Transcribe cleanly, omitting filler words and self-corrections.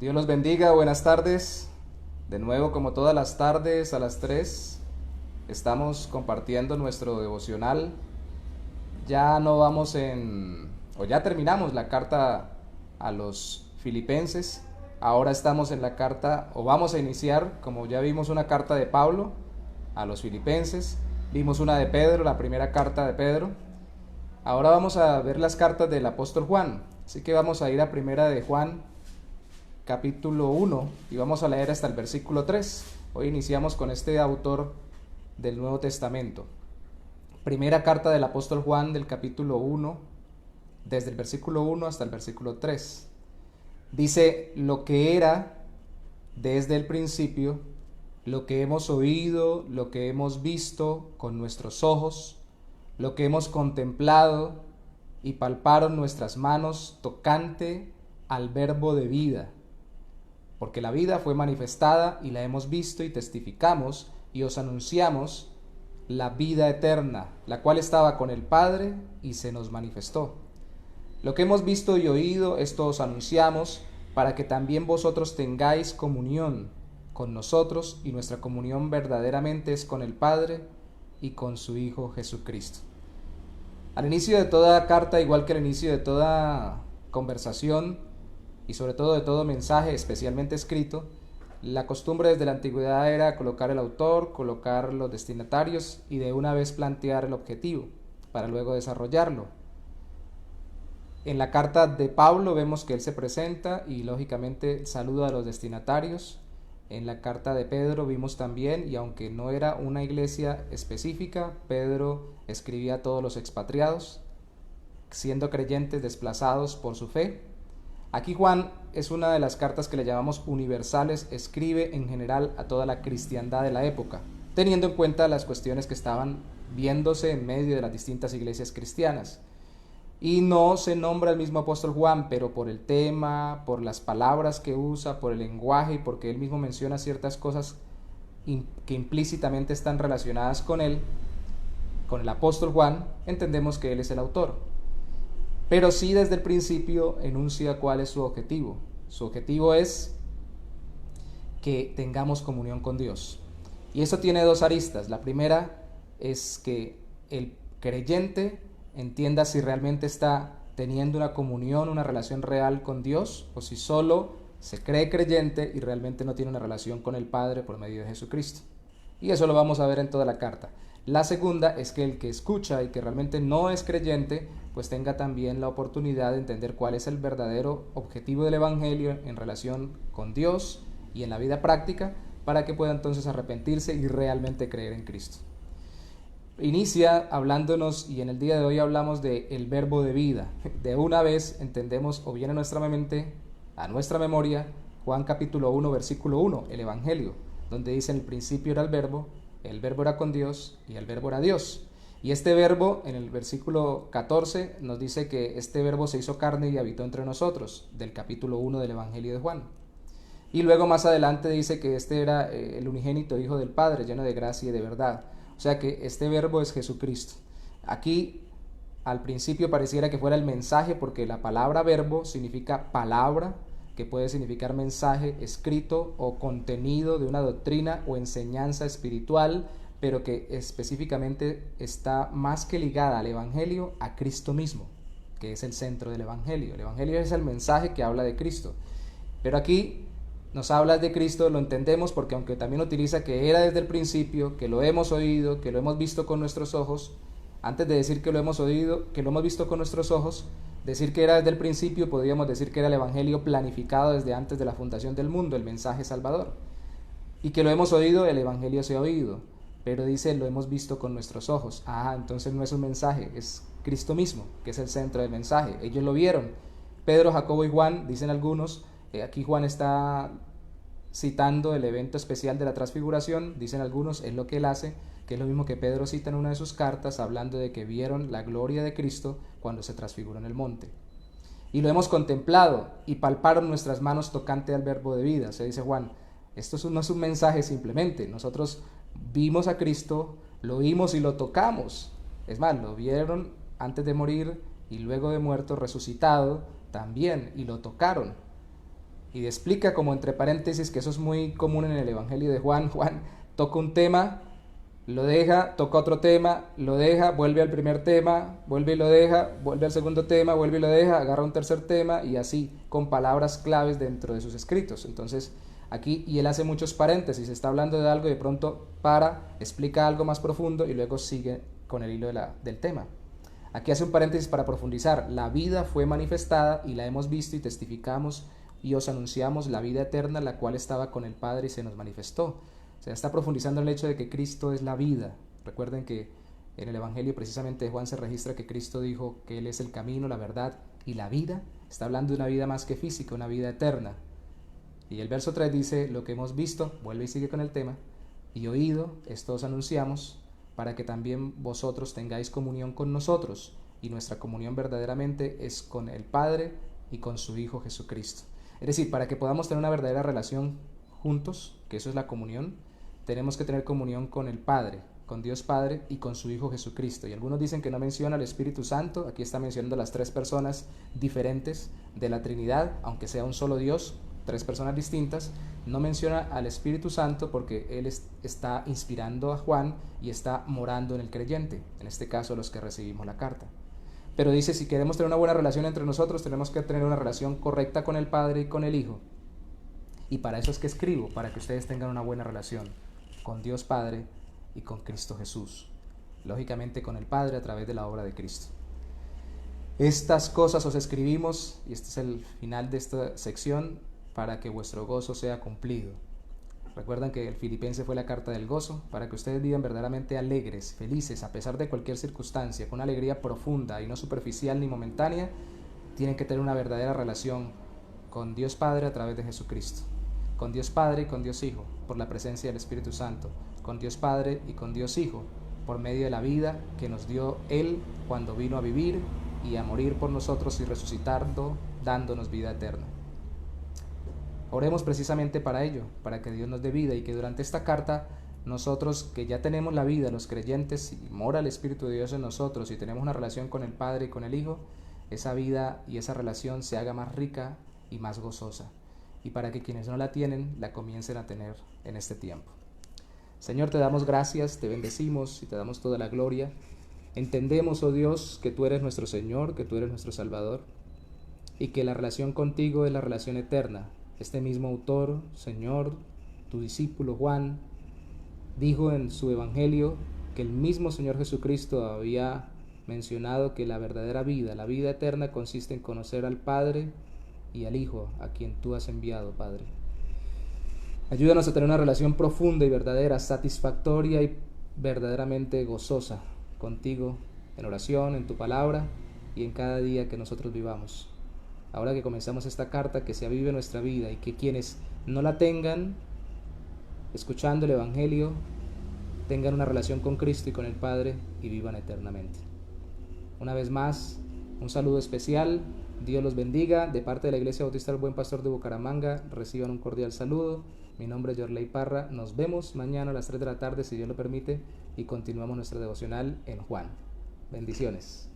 Dios los bendiga, buenas tardes. De nuevo, como todas las tardes a las 3, estamos compartiendo nuestro devocional. Ya no vamos o ya terminamos la carta a los filipenses. Ahora estamos en la carta, o vamos a iniciar, como ya vimos una carta de Pablo a los filipenses, vimos una de Pedro, la primera carta de Pedro. Ahora vamos a ver las cartas del apóstol Juan. Así que vamos a ir a primera de Juan, capítulo 1, y vamos a leer hasta el versículo 3. Hoy iniciamos con este autor del Nuevo Testamento. Primera carta del apóstol Juan, del capítulo 1, desde el versículo 1 hasta el versículo 3. Dice: lo que era desde el principio, lo que hemos oído, lo que hemos visto con nuestros ojos, lo que hemos contemplado y palparon nuestras manos tocante al verbo de vida. Porque la vida fue manifestada y la hemos visto y testificamos y os anunciamos la vida eterna, la cual estaba con el Padre y se nos manifestó. Lo que hemos visto y oído, esto os anunciamos, para que también vosotros tengáis comunión con nosotros, y nuestra comunión verdaderamente es con el Padre y con su Hijo Jesucristo. Al inicio de toda carta, igual que al inicio de toda conversación, y sobre todo de todo mensaje, especialmente escrito, la costumbre desde la antigüedad era colocar el autor, colocar los destinatarios y de una vez plantear el objetivo para luego desarrollarlo. En la carta de Pablo vemos que él se presenta y lógicamente saluda a los destinatarios. En la carta de Pedro vimos también, y aunque no era una iglesia específica, Pedro escribía a todos los expatriados, siendo creyentes desplazados por su fe. Aquí Juan es una de las cartas que le llamamos universales, escribe en general a toda la cristiandad de la época, teniendo en cuenta las cuestiones que estaban viéndose en medio de las distintas iglesias cristianas. Y no se nombra el mismo apóstol Juan, pero por el tema, por las palabras que usa, por el lenguaje y porque él mismo menciona ciertas cosas que implícitamente están relacionadas con él, con el apóstol Juan, entendemos que él es el autor. Pero sí, desde el principio enuncia cuál es su objetivo. Su objetivo es que tengamos comunión con Dios. Y eso tiene dos aristas. La primera es que el creyente entienda si realmente está teniendo una comunión, una relación real con Dios, o si solo se cree creyente y realmente no tiene una relación con el Padre por medio de Jesucristo. Y eso lo vamos a ver en toda la carta. La segunda es que el que escucha y que realmente no es creyente, pues tenga también la oportunidad de entender cuál es el verdadero objetivo del Evangelio en relación con Dios y en la vida práctica, para que pueda entonces arrepentirse y realmente creer en Cristo. Inicia hablándonos, y en el día de hoy hablamos de el verbo de vida. De una vez entendemos, o viene a nuestra mente, a nuestra memoria, Juan capítulo 1, versículo 1, el Evangelio, donde dice: en el principio era el verbo era con Dios y el verbo era Dios. Y este verbo, en el versículo 14, nos dice que este verbo se hizo carne y habitó entre nosotros, del capítulo 1 del Evangelio de Juan. Y luego más adelante dice que este era el unigénito Hijo del Padre, lleno de gracia y de verdad. O sea que este verbo es Jesucristo. Aquí al principio pareciera que fuera el mensaje, porque la palabra verbo significa palabra, que puede significar mensaje escrito o contenido de una doctrina o enseñanza espiritual, pero que específicamente está más que ligada al Evangelio, a Cristo mismo, que es el centro del Evangelio. El Evangelio es el mensaje que habla de Cristo. Pero aquí nos habla de Cristo, lo entendemos porque aunque también utiliza que era desde el principio, que lo hemos oído, que lo hemos visto con nuestros ojos, antes de decir que lo hemos oído, que lo hemos visto con nuestros ojos, decir que era desde el principio, podríamos decir que era el Evangelio planificado desde antes de la fundación del mundo, el mensaje salvador. Y que lo hemos oído, el Evangelio se ha oído, pero dice lo hemos visto con nuestros ojos. Entonces no es un mensaje, es Cristo mismo, que es el centro del mensaje. Ellos lo vieron. Pedro, Jacobo y Juan, dicen algunos. Aquí Juan está citando el evento especial de la transfiguración, dicen algunos, es lo que él hace, que es lo mismo que Pedro cita en una de sus cartas, hablando de que vieron la gloria de Cristo cuando se transfiguró en el monte. Y lo hemos contemplado y palparon nuestras manos tocante al verbo de vida. Se dice Juan, esto no es un mensaje simplemente, nosotros vimos a Cristo, lo oímos y lo tocamos. Es más, lo vieron antes de morir y luego de muerto resucitado también, y lo tocaron. y explica como entre paréntesis, que eso es muy común en el Evangelio de Juan. Juan toca un tema, lo deja, toca otro tema, lo deja, vuelve al primer tema, vuelve y lo deja, vuelve al segundo tema, vuelve y lo deja, agarra un tercer tema y así, con palabras claves dentro de sus escritos. Entonces, aquí, y él hace muchos paréntesis, está hablando de algo y de pronto para, explica algo más profundo y luego sigue con el hilo del tema. Aquí hace un paréntesis para profundizar. La vida fue manifestada y la hemos visto y testificamos y os anunciamos la vida eterna, la cual estaba con el Padre y se nos manifestó. O sea, está profundizando en el hecho de que Cristo es la vida. Recuerden que en el Evangelio precisamente de Juan se registra que Cristo dijo que Él es el camino, la verdad y la vida. Está hablando de una vida más que física, una vida eterna. Y el verso 3 dice, lo que hemos visto, vuelve y sigue con el tema, y oído, esto os anunciamos, para que también vosotros tengáis comunión con nosotros, y nuestra comunión verdaderamente es con el Padre y con su Hijo Jesucristo. Es decir, para que podamos tener una verdadera relación juntos, que eso es la comunión, tenemos que tener comunión con el Padre, con Dios Padre y con su Hijo Jesucristo. Y algunos dicen que no menciona al Espíritu Santo, aquí está mencionando las tres personas diferentes de la Trinidad, aunque sea un solo Dios, tres personas distintas. No menciona al Espíritu Santo porque Él está inspirando a Juan y está morando en el creyente, en este caso los que recibimos la carta. Pero dice, si queremos tener una buena relación entre nosotros, tenemos que tener una relación correcta con el Padre y con el Hijo. Y para eso es que escribo, para que ustedes tengan una buena relación con Dios Padre y con Cristo Jesús. Lógicamente con el Padre a través de la obra de Cristo. Estas cosas os escribimos, y este es el final de esta sección, para que vuestro gozo sea cumplido. Recuerdan que el Filipense fue la carta del gozo, para que ustedes vivan verdaderamente alegres, felices, a pesar de cualquier circunstancia, con una alegría profunda y no superficial ni momentánea. Tienen que tener una verdadera relación con Dios Padre a través de Jesucristo, con Dios Padre y con Dios Hijo, por la presencia del Espíritu Santo, con Dios Padre y con Dios Hijo, por medio de la vida que nos dio Él cuando vino a vivir y a morir por nosotros y resucitando, dándonos vida eterna. Oremos precisamente para ello, para que Dios nos dé vida y que durante esta carta nosotros que ya tenemos la vida, los creyentes, y mora el Espíritu de Dios en nosotros y tenemos una relación con el Padre y con el Hijo, esa vida y esa relación se haga más rica y más gozosa, y para que quienes no la tienen, la comiencen a tener en este tiempo. Señor, te damos gracias, te bendecimos y te damos toda la gloria. Entendemos, oh Dios, que tú eres nuestro Señor, que tú eres nuestro Salvador, y que la relación contigo es la relación eterna. Este mismo autor, Señor, tu discípulo Juan, dijo en su Evangelio que el mismo Señor Jesucristo había mencionado que la verdadera vida, la vida eterna, consiste en conocer al Padre y al Hijo, a quien tú has enviado, Padre. Ayúdanos a tener una relación profunda y verdadera, satisfactoria y verdaderamente gozosa contigo, en oración, en tu palabra y en cada día que nosotros vivamos. Ahora que comenzamos esta carta, que se avive nuestra vida y que quienes no la tengan, escuchando el Evangelio, tengan una relación con Cristo y con el Padre y vivan eternamente. Una vez más, un saludo especial, Dios los bendiga. De parte de la Iglesia Bautista del Buen Pastor de Bucaramanga, reciban un cordial saludo. Mi nombre es Yorley Parra. Nos vemos mañana a las 3 de la tarde, si Dios lo permite, y continuamos nuestra devocional en Juan. Bendiciones.